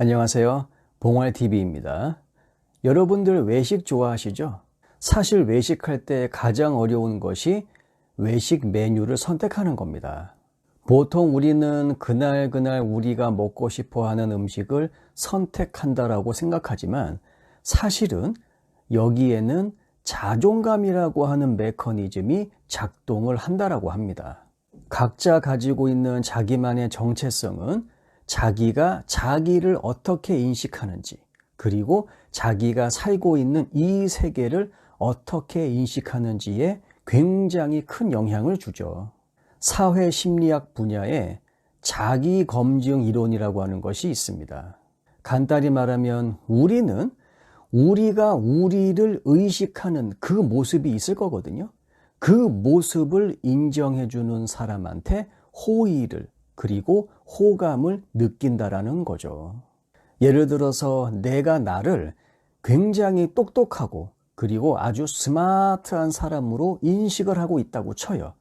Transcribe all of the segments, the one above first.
안녕하세요. 봉활TV입니다. 여러분들 외식 좋아하시죠? 사실 외식할 때 가장 어려운 것이 외식 메뉴를 선택하는 겁니다. 보통 우리는 그날 우리가 먹고 싶어 하는 음식을 선택한다라고 생각하지만 사실은 여기에는 자존감이라고 하는 메커니즘이 작동을 한다라고 합니다. 각자 가지고 있는 자기만의 정체성은 자기가 자기를 어떻게 인식하는지, 그리고 자기가 살고 있는 이 세계를 어떻게 인식하는지에 굉장히 큰 영향을 주죠. 사회심리학 분야에 자기검증 이론이라고 하는 것이 있습니다. 간단히 말하면 우리는 우리가 우리를 의식하는 그 모습이 있을 거거든요. 그 모습을 인정해주는 사람한테 호의를 그리고 호감을 느낀다라는 거죠. 예를 들어서 내가 나를 굉장히 똑똑하고 그리고 아주 스마트한 사람으로 인식을 하고 있다고 쳐요.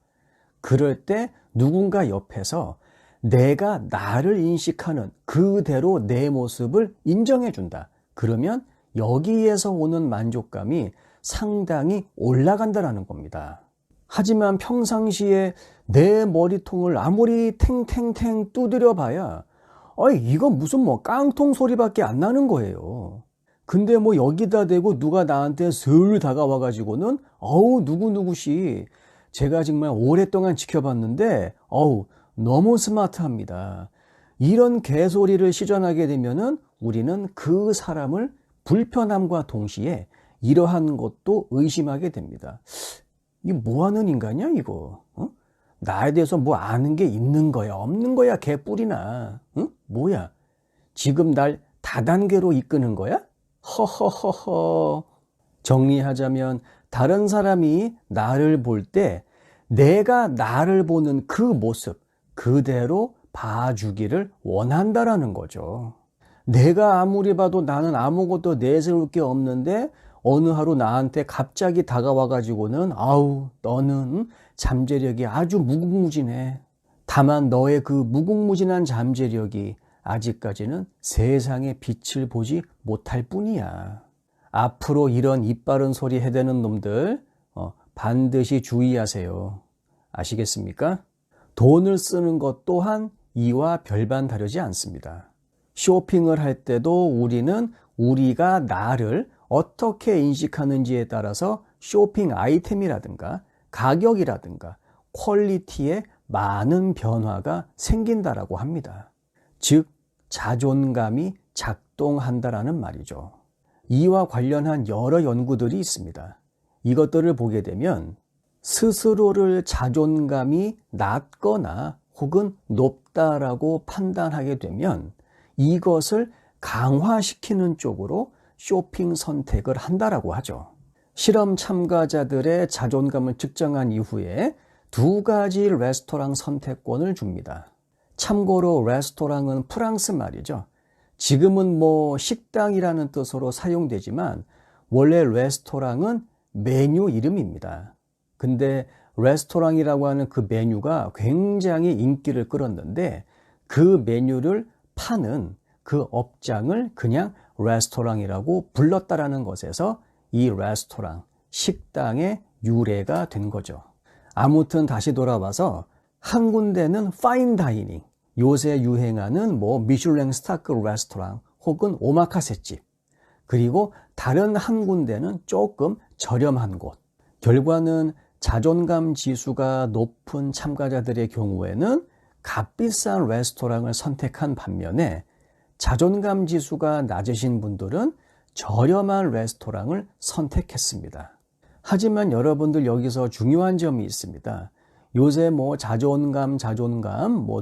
그럴 때 누군가 옆에서 내가 나를 인식하는 그대로 내 모습을 인정해준다. 그러면 여기에서 오는 만족감이 상당히 올라간다는 겁니다. 하지만 평상시에 내 머리통을 아무리 탱탱탱 두드려 봐야 이거 무슨 깡통 소리밖에 안 나는 거예요. 근데 여기다 대고 누가 나한테 슬 다가와 가지고는 누구누구씨 제가 정말 오랫동안 지켜봤는데 너무 스마트합니다. 이런 개소리를 시전하게 되면은 우리는 그 사람을 불편함과 동시에 이러한 것도 의심하게 됩니다. 이게 뭐하는 인간이야 이거? 나에 대해서 아는 게 있는 거야 없는 거야 개뿔이나? 뭐야? 지금 날 다단계로 이끄는 거야? 허허허허. 정리하자면 다른 사람이 나를 볼 때 내가 나를 보는 그 모습 그대로 봐주기를 원한다라는 거죠. 내가 아무리 봐도 나는 아무것도 내세울 게 없는데 어느 하루 나한테 갑자기 다가와 가지고는 너는 잠재력이 아주 무궁무진해. 다만 너의 그 무궁무진한 잠재력이 아직까지는 세상의 빛을 보지 못할 뿐이야. 앞으로 이런 입바른 소리 해대는 놈들 반드시 주의하세요. 아시겠습니까? 돈을 쓰는 것 또한 이와 별반 다르지 않습니다. 쇼핑을 할 때도 우리는 우리가 나를 어떻게 인식하는지에 따라서 쇼핑 아이템이라든가 가격이라든가 퀄리티에 많은 변화가 생긴다라고 합니다. 즉, 자존감이 작동한다라는 말이죠. 이와 관련한 여러 연구들이 있습니다. 이것들을 보게 되면 스스로를 자존감이 낮거나 혹은 높다라고 판단하게 되면 이것을 강화시키는 쪽으로 쇼핑 선택을 한다라고 하죠. 실험 참가자들의 자존감을 측정한 이후에 2가지 레스토랑 선택권을 줍니다. 참고로 레스토랑은 프랑스 말이죠. 지금은 식당이라는 뜻으로 사용되지만 원래 레스토랑은 메뉴 이름입니다. 근데 레스토랑이라고 하는 그 메뉴가 굉장히 인기를 끌었는데 그 메뉴를 파는 그 업장을 그냥 레스토랑이라고 불렀다라는 것에서 이 레스토랑, 식당의 유래가 된 거죠. 아무튼 다시 돌아와서 한 군데는 파인 다이닝, 요새 유행하는 미슐랭 스타크 레스토랑 혹은 오마카세집, 그리고 다른 한 군데는 조금 저렴한 곳. 결과는 자존감 지수가 높은 참가자들의 경우에는 값비싼 레스토랑을 선택한 반면에 자존감 지수가 낮으신 분들은 저렴한 레스토랑을 선택했습니다. 하지만 여러분들 여기서 중요한 점이 있습니다. 요새 자존감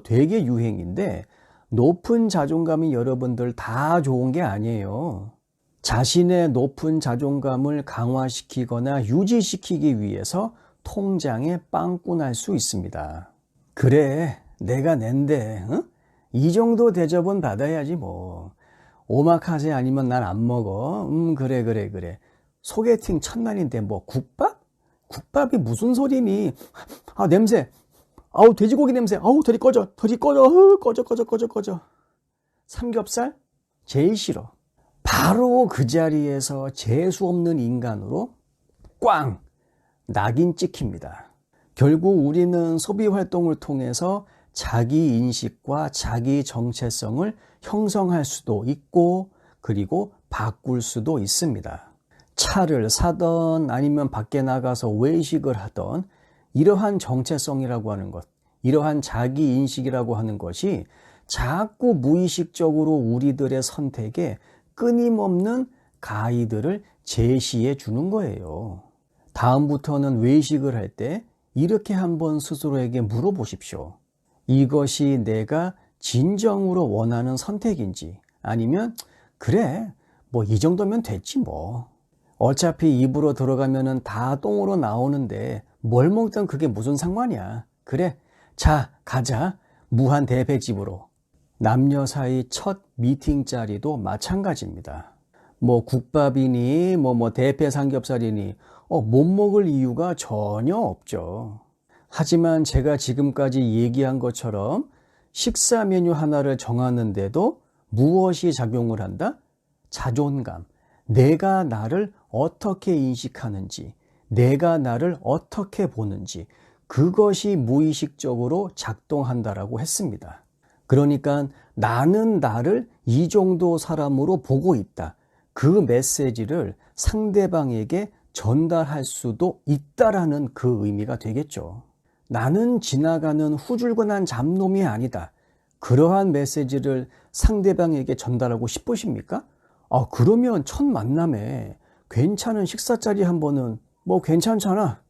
되게 유행인데 높은 자존감이 여러분들 다 좋은 게 아니에요. 자신의 높은 자존감을 강화시키거나 유지시키기 위해서 통장에 빵꾸 날 수 있습니다. 그래, 내가 낸데 이 정도 대접은 받아야지 오마카세 아니면 난 안 먹어. 그래. 소개팅 첫날인데 국밥? 국밥이 무슨 소리니? 냄새. 돼지고기 냄새. 저리 꺼져. 꺼져. 삼겹살? 제일 싫어. 바로 그 자리에서 재수 없는 인간으로 꽝! 낙인 찍힙니다. 결국 우리는 소비 활동을 통해서 자기 인식과 자기 정체성을 형성할 수도 있고 그리고 바꿀 수도 있습니다. 차를 사던 아니면 밖에 나가서 외식을 하던 이러한 정체성이라고 하는 것, 이러한 자기 인식이라고 하는 것이 자꾸 무의식적으로 우리들의 선택에 끊임없는 가이드를 제시해 주는 거예요. 다음부터는 외식을 할 때 이렇게 한번 스스로에게 물어보십시오. 이것이 내가 진정으로 원하는 선택인지 아니면 그래 뭐 이 정도면 됐지 뭐. 어차피 입으로 들어가면은 다 똥으로 나오는데 뭘 먹든 그게 무슨 상관이야. 그래 자 가자 무한 대배집으로. 남녀 사이 첫 미팅 자리도 마찬가지입니다. 뭐 국밥이니 뭐 대패 삼겹살이니 못 먹을 이유가 전혀 없죠. 하지만 제가 지금까지 얘기한 것처럼 식사 메뉴 하나를 정하는데도 무엇이 작용을 한다? 자존감. 내가 나를 어떻게 인식하는지, 내가 나를 어떻게 보는지, 그것이 무의식적으로 작동한다라고 했습니다. 그러니까 나는 나를 이 정도 사람으로 보고 있다. 그 메시지를 상대방에게 전달할 수도 있다라는 그 의미가 되겠죠. 나는 지나가는 후줄근한 잡놈이 아니다. 그러한 메시지를 상대방에게 전달하고 싶으십니까? 그러면 첫 만남에 괜찮은 식사 자리 한 번은 뭐 괜찮잖아.